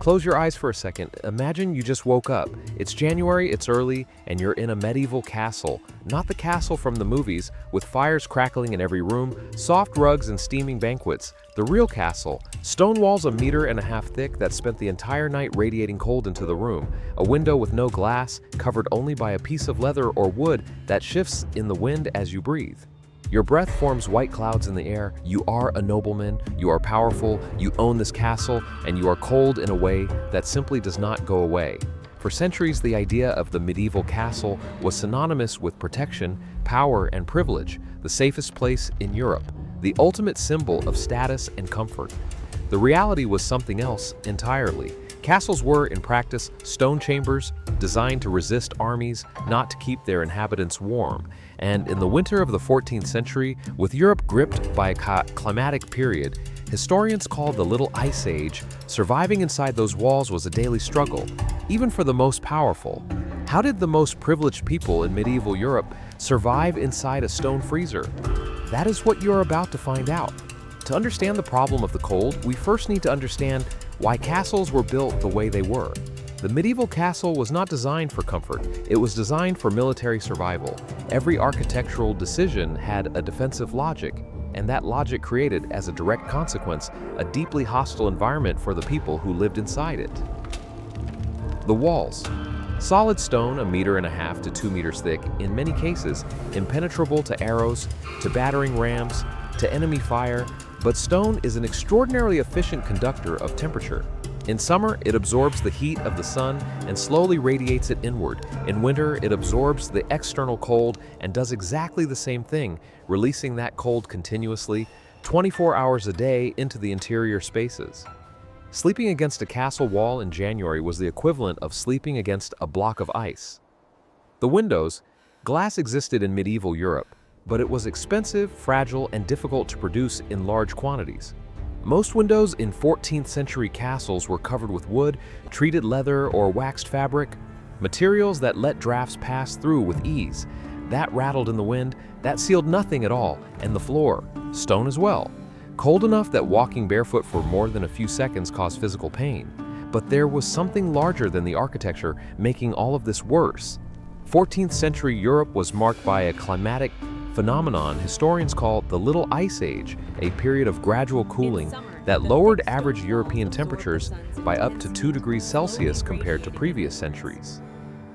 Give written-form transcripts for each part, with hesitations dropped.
Close your eyes for a second. Imagine you just woke up. It's January, it's early, and you're in a medieval castle. Not the castle from the movies, with fires crackling in every room, soft rugs and steaming banquets. The real castle. Stone walls 1.5 meters thick that spent the entire night radiating cold into the room. A window with no glass, covered only by a piece of leather or wood that shifts in the wind as you breathe. Your breath forms white clouds in the air. You are a nobleman, you are powerful, you own this castle, and you are cold in a way that simply does not go away. For centuries, the idea of the medieval castle was synonymous with protection, power, and privilege, the safest place in Europe, the ultimate symbol of status and comfort. The reality was something else entirely. Castles were, in practice, stone chambers designed to resist armies, not to keep their inhabitants warm. And in the winter of the 14th century, with Europe gripped by a climatic period, historians call the Little Ice Age, surviving inside those walls was a daily struggle, even for the most powerful. How did the most privileged people in medieval Europe survive inside a stone freezer? That is what you're about to find out. To understand the problem of the cold, we first need to understand why castles were built the way they were. The medieval castle was not designed for comfort, it was designed for military survival. Every architectural decision had a defensive logic, and that logic created, as a direct consequence, a deeply hostile environment for the people who lived inside it. The walls. Solid stone 1.5 to 2 meters thick, in many cases impenetrable to arrows, to battering rams, to enemy fire, but stone is an extraordinarily efficient conductor of temperature. In summer, it absorbs the heat of the sun and slowly radiates it inward. In winter, it absorbs the external cold and does exactly the same thing, releasing that cold continuously, 24 hours a day into the interior spaces. Sleeping against a castle wall in January was the equivalent of sleeping against a block of ice. The windows. Glass existed in medieval Europe, but it was expensive, fragile, and difficult to produce in large quantities. Most windows in 14th century castles were covered with wood, treated leather, or waxed fabric, materials that let drafts pass through with ease. That rattled in the wind, that sealed nothing at all, and the floor, stone as well. Cold enough that walking barefoot for more than a few seconds caused physical pain. But there was something larger than the architecture making all of this worse. 14th century Europe was marked by a climatic phenomenon historians call the Little Ice Age, a period of gradual cooling that lowered average European temperatures by up to 2 degrees Celsius compared to previous centuries.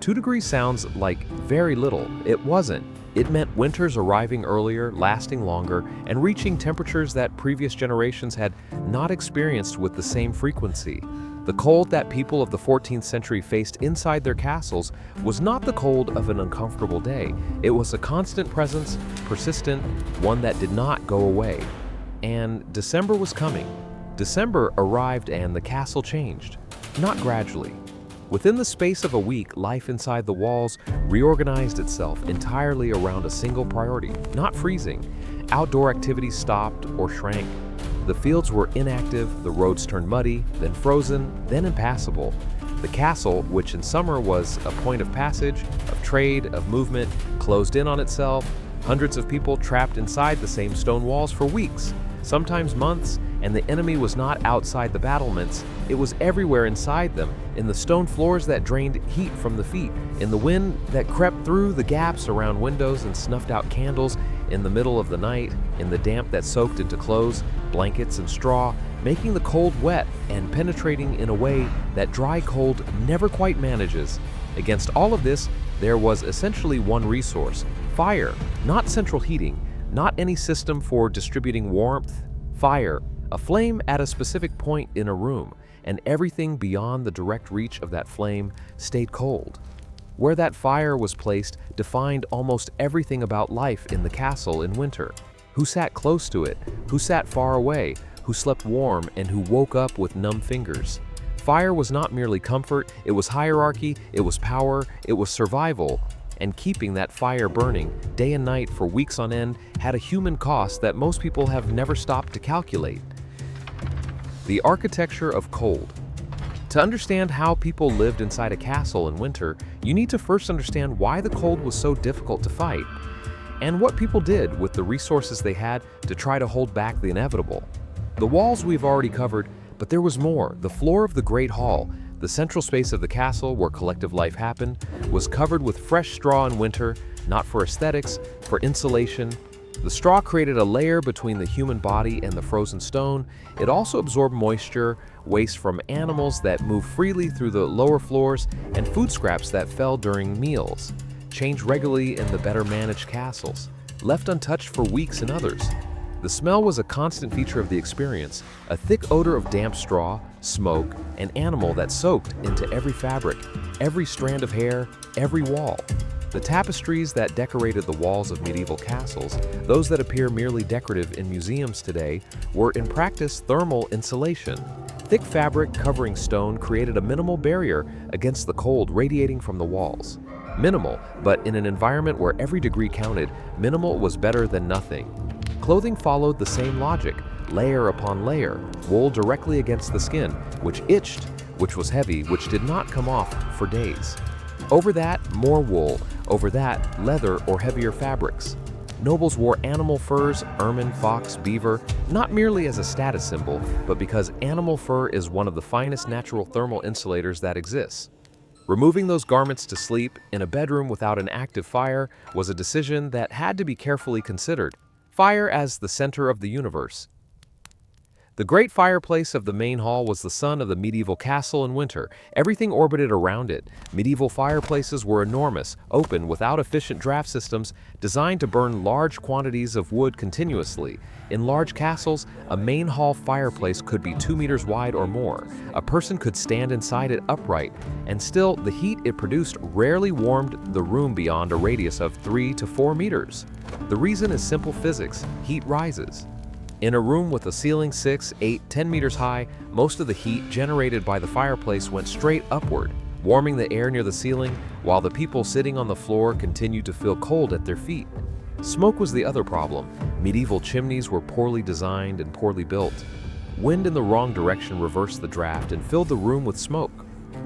2 degrees sounds like very little. It wasn't. It meant winters arriving earlier, lasting longer, and reaching temperatures that previous generations had not experienced with the same frequency. The cold that people of the 14th century faced inside their castles was not the cold of an uncomfortable day. It was a constant presence, persistent, one that did not go away. And December was coming. December arrived and the castle changed. Not gradually. Within the space of a week, life inside the walls reorganized itself entirely around a single priority, not freezing. Outdoor activities stopped or shrank. The fields were inactive, the roads turned muddy, then frozen, then impassable. The castle, which in summer was a point of passage, of trade, of movement, closed in on itself, hundreds of people trapped inside the same stone walls for weeks, sometimes months, and the enemy was not outside the battlements, it was everywhere inside them, in the stone floors that drained heat from the feet, in the wind that crept through the gaps around windows and snuffed out candles in the middle of the night, in the damp that soaked into clothes, blankets, and straw, making the cold wet and penetrating in a way that dry cold never quite manages. Against all of this, there was essentially one resource: fire, not central heating, not any system for distributing warmth. Fire, a flame at a specific point in a room, and everything beyond the direct reach of that flame stayed cold. Where that fire was placed defined almost everything about life in the castle in winter. Who sat close to it, who sat far away, who slept warm, and who woke up with numb fingers. Fire was not merely comfort, it was hierarchy, it was power, it was survival, and keeping that fire burning day and night for weeks on end had a human cost that most people have never stopped to calculate. The architecture of cold. To understand how people lived inside a castle in winter, you need to first understand why the cold was so difficult to fight, and what people did with the resources they had to try to hold back the inevitable. The walls we've already covered, But there was more. The floor of the Great Hall, the central space of the castle where collective life happened, was covered with fresh straw in winter, not for aesthetics, for insulation. The straw created a layer between the human body and the frozen stone. It also absorbed moisture, waste from animals that moved freely through the lower floors, and food scraps that fell during meals, changed regularly in the better-managed castles, left untouched for weeks in others. The smell was a constant feature of the experience, a thick odor of damp straw, smoke, and animal that soaked into every fabric, every strand of hair, every wall. The tapestries that decorated the walls of medieval castles, those that appear merely decorative in museums today, were in practice thermal insulation. Thick fabric covering stone created a minimal barrier against the cold radiating from the walls. Minimal, but in an environment where every degree counted, minimal was better than nothing. Clothing followed the same logic, layer upon layer, wool directly against the skin, which itched, which was heavy, which did not come off for days. Over that, more wool, over that, leather or heavier fabrics. Nobles wore animal furs, ermine, fox, beaver, not merely as a status symbol, but because animal fur is one of the finest natural thermal insulators that exists. Removing those garments to sleep in a bedroom without an active fire was a decision that had to be carefully considered. Fire as the center of the universe. The great fireplace of the main hall was the sun of the medieval castle in winter. Everything orbited around it. Medieval fireplaces were enormous, open, without efficient draft systems, designed to burn large quantities of wood continuously. In large castles, a main hall fireplace could be 2 meters wide or more. A person could stand inside it upright, and still, the heat it produced rarely warmed the room beyond a radius of 3 to 4 meters. The reason is simple physics: heat rises. In a room with a ceiling 6, 8, 10 meters high, most of the heat generated by the fireplace went straight upward, warming the air near the ceiling, while the people sitting on the floor continued to feel cold at their feet. Smoke was the other problem. Medieval chimneys were poorly designed and poorly built. Wind in the wrong direction reversed the draft and filled the room with smoke.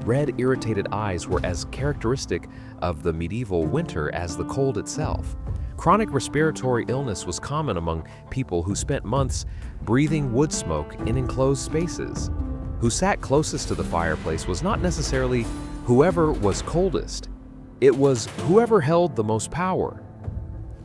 Red, irritated eyes were as characteristic of the medieval winter as the cold itself. Chronic respiratory illness was common among people who spent months breathing wood smoke in enclosed spaces. Who sat closest to the fireplace was not necessarily whoever was coldest. It was whoever held the most power.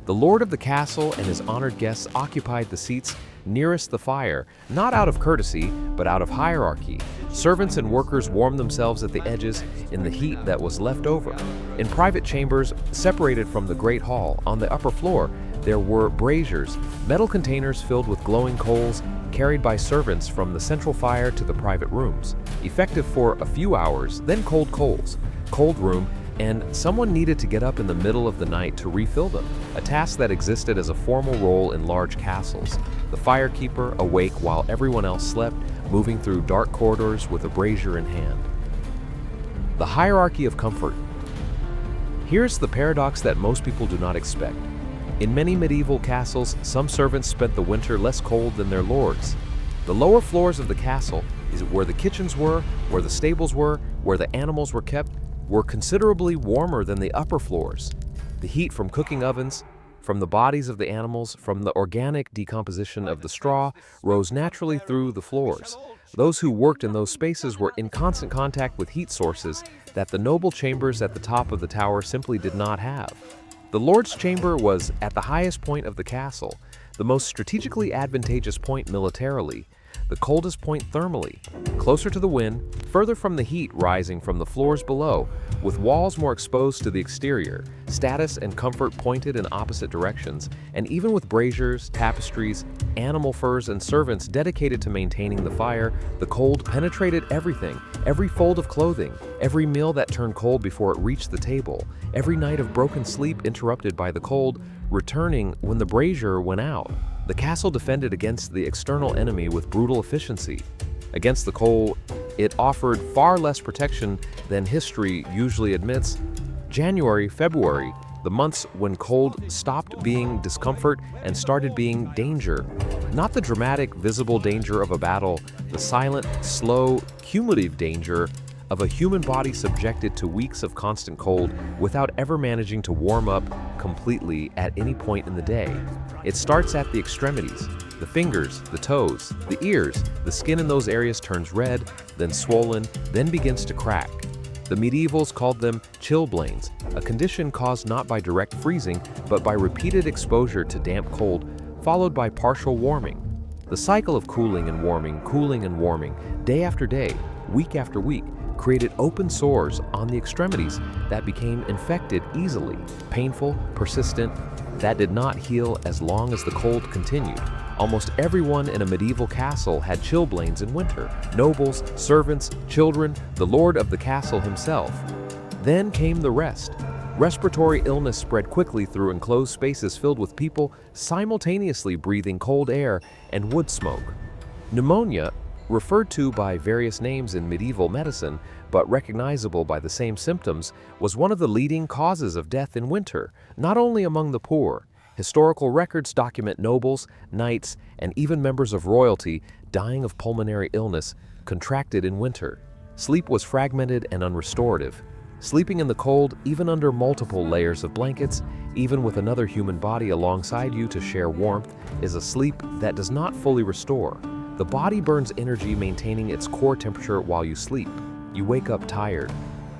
The lord of the castle and his honored guests occupied the seats nearest the fire, not out of courtesy, but out of hierarchy. Servants and workers warmed themselves at the edges in the heat that was left over. In private chambers, separated from the great hall, on the upper floor, there were braziers, metal containers filled with glowing coals, carried by servants from the central fire to the private rooms. Effective for a few hours, then cold coals, cold room, and someone needed to get up in the middle of the night to refill them, a task that existed as a formal role in large castles. The firekeeper, awake while everyone else slept, moving through dark corridors with a brazier in hand. The hierarchy of comfort. Here's the paradox that most people do not expect. In many medieval castles, some servants spent the winter less cold than their lords. The lower floors of the castle, is where the kitchens were, where the stables were, where the animals were kept, were considerably warmer than the upper floors. The heat from cooking ovens, from the bodies of the animals, from the organic decomposition of the straw, rose naturally through the floors. Those who worked in those spaces were in constant contact with heat sources that the noble chambers at the top of the tower simply did not have. The Lord's Chamber was at the highest point of the castle, the most strategically advantageous point militarily, the coldest point thermally, closer to the wind, further from the heat rising from the floors below, with walls more exposed to the exterior, status and comfort pointed in opposite directions, and even with braziers, tapestries, animal furs, and servants dedicated to maintaining the fire, the cold penetrated everything, every fold of clothing, every meal that turned cold before it reached the table, every night of broken sleep interrupted by the cold, returning when the brazier went out. The castle defended against the external enemy with brutal efficiency. Against the cold, it offered far less protection than history usually admits. January, February, the months when cold stopped being discomfort and started being danger. Not the dramatic, visible danger of a battle, the silent, slow, cumulative danger of a human body subjected to weeks of constant cold without ever managing to warm up completely at any point in the day. It starts at the extremities. The fingers, the toes, the ears, the skin in those areas turns red, then swollen, then begins to crack. The medievals called them chilblains, a condition caused not by direct freezing, but by repeated exposure to damp cold, followed by partial warming. The cycle of cooling and warming, day after day, week after week, created open sores on the extremities that became infected easily, painful, persistent, that did not heal as long as the cold continued. Almost everyone in a medieval castle had chilblains in winter: nobles, servants, children, the lord of the castle himself. Then came the rest. Respiratory illness spread quickly through enclosed spaces filled with people simultaneously breathing cold air and wood smoke. Pneumonia, referred to by various names in medieval medicine, but recognizable by the same symptoms, was one of the leading causes of death in winter, not only among the poor. Historical records document nobles, knights, and even members of royalty dying of pulmonary illness contracted in winter. Sleep was fragmented and unrestorative. Sleeping in the cold, even under multiple layers of blankets, even with another human body alongside you to share warmth, is a sleep that does not fully restore. The body burns energy maintaining its core temperature while you sleep. You wake up tired.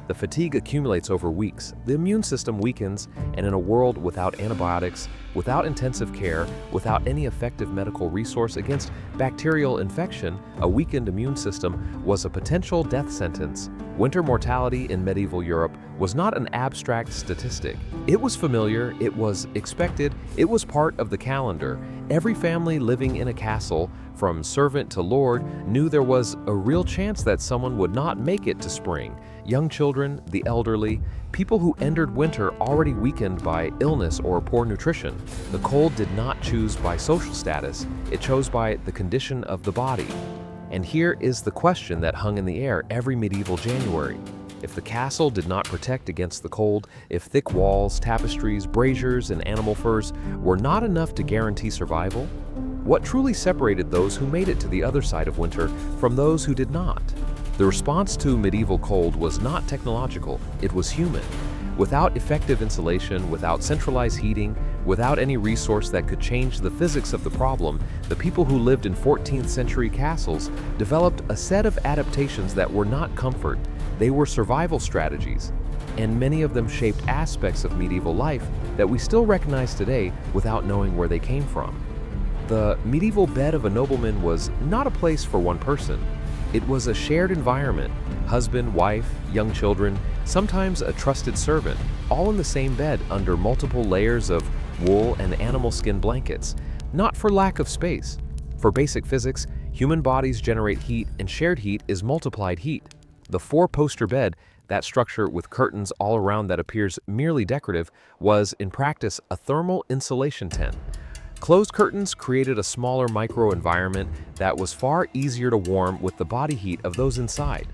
The fatigue accumulates over weeks, the immune system weakens, and in a world without antibiotics, without intensive care, without any effective medical resource against bacterial infection, a weakened immune system was a potential death sentence. Winter mortality in medieval Europe was not an abstract statistic. It was familiar, it was expected, it was part of the calendar. Every family living in a castle, from servant to lord, knew there was a real chance that someone would not make it to spring. Young children, the elderly, people who entered winter already weakened by illness or poor nutrition. The cold did not choose by social status, it chose by the condition of the body. And here is the question that hung in the air every medieval January. If the castle did not protect against the cold, if thick walls, tapestries, braziers, and animal furs were not enough to guarantee survival, what truly separated those who made it to the other side of winter from those who did not? The response to medieval cold was not technological, it was human. Without effective insulation, without centralized heating, without any resource that could change the physics of the problem, the people who lived in 14th century castles developed a set of adaptations that were not comfort, they were survival strategies. And many of them shaped aspects of medieval life that we still recognize today without knowing where they came from. The medieval bed of a nobleman was not a place for one person. It was a shared environment: husband, wife, young children, sometimes a trusted servant, all in the same bed under multiple layers of wool and animal skin blankets, not for lack of space. For basic physics, human bodies generate heat, and shared heat is multiplied heat. The four-poster bed, that structure with curtains all around that appears merely decorative, was, in practice, a thermal insulation tent. Closed curtains created a smaller micro-environment that was far easier to warm with the body heat of those inside.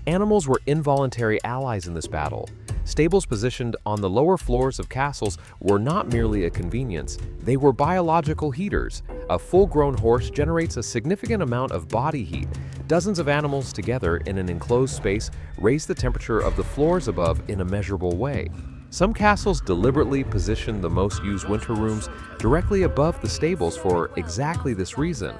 Animals were involuntary allies in this battle. Stables positioned on the lower floors of castles were not merely a convenience, they were biological heaters. A full-grown horse generates a significant amount of body heat. Dozens of animals together in an enclosed space raise the temperature of the floors above in a measurable way. Some castles deliberately positioned the most used winter rooms directly above the stables for exactly this reason.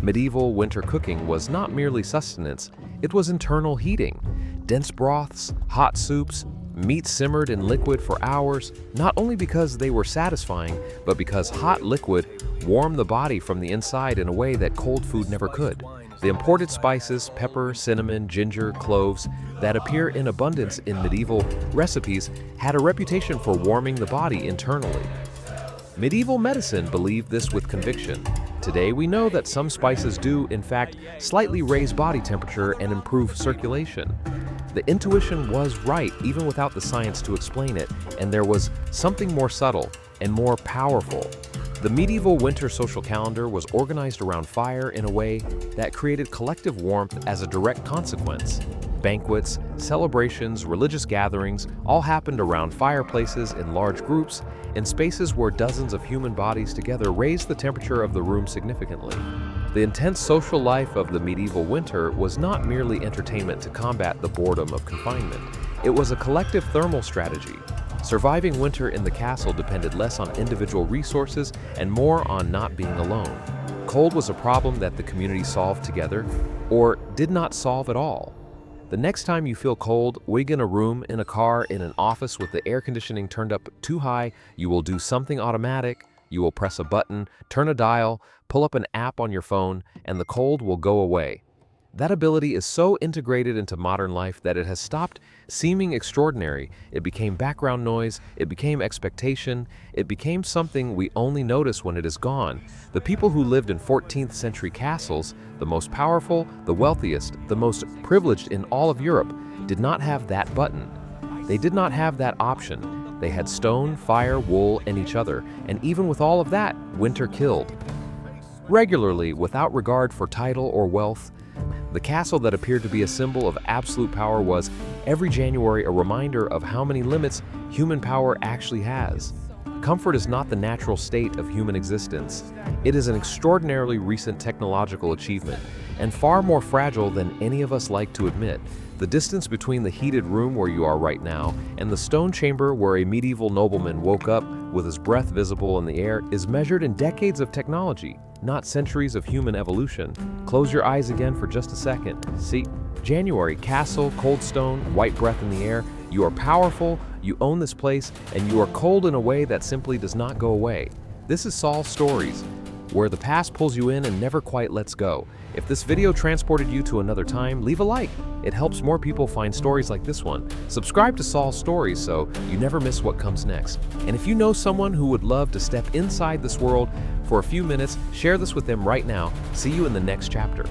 Medieval winter cooking was not merely sustenance, it was internal heating. Dense broths, hot soups, meat simmered in liquid for hours, not only because they were satisfying, but because hot liquid warmed the body from the inside in a way that cold food never could. The imported spices, pepper, cinnamon, ginger, cloves, that appear in abundance in medieval recipes had a reputation for warming the body internally. Medieval medicine believed this with conviction. Today we know that some spices do, in fact, slightly raise body temperature and improve circulation. The intuition was right even without the science to explain it, and there was something more subtle and more powerful. The medieval winter social calendar was organized around fire in a way that created collective warmth as a direct consequence. Banquets, celebrations, religious gatherings all happened around fireplaces in large groups, in spaces where dozens of human bodies together raised the temperature of the room significantly. The intense social life of the medieval winter was not merely entertainment to combat the boredom of confinement. It was a collective thermal strategy. Surviving winter in the castle depended less on individual resources and more on not being alone. Cold was a problem that the community solved together, or did not solve at all. The next time you feel cold, wig in a room, in a car, in an office with the air conditioning turned up too high, you will do something automatic. You will press a button, turn a dial, pull up an app on your phone, and the cold will go away. That ability is so integrated into modern life that it has stopped seeming extraordinary. It became background noise, it became expectation, it became something we only notice when it is gone. The people who lived in 14th century castles, the most powerful, the wealthiest, the most privileged in all of Europe, did not have that button. They did not have that option. They had stone, fire, wool, and each other, and even with all of that, winter killed. Regularly, without regard for title or wealth, the castle that appeared to be a symbol of absolute power was, every January, a reminder of how many limits human power actually has. Comfort is not the natural state of human existence. It is an extraordinarily recent technological achievement, and far more fragile than any of us like to admit. The distance between the heated room where you are right now and the stone chamber where a medieval nobleman woke up with his breath visible in the air is measured in decades of technology, not centuries of human evolution. Close your eyes again for just a second. See? January, castle, cold stone, white breath in the air. You are powerful, you own this place, and you are cold in a way that simply does not go away. This is Saul's Stories, where the past pulls you in and never quite lets go. If this video transported you to another time, leave a like. It helps more people find stories like this one. Subscribe to Saul's Stories so you never miss what comes next. And if you know someone who would love to step inside this world for a few minutes, share this with them right now. See you in the next chapter.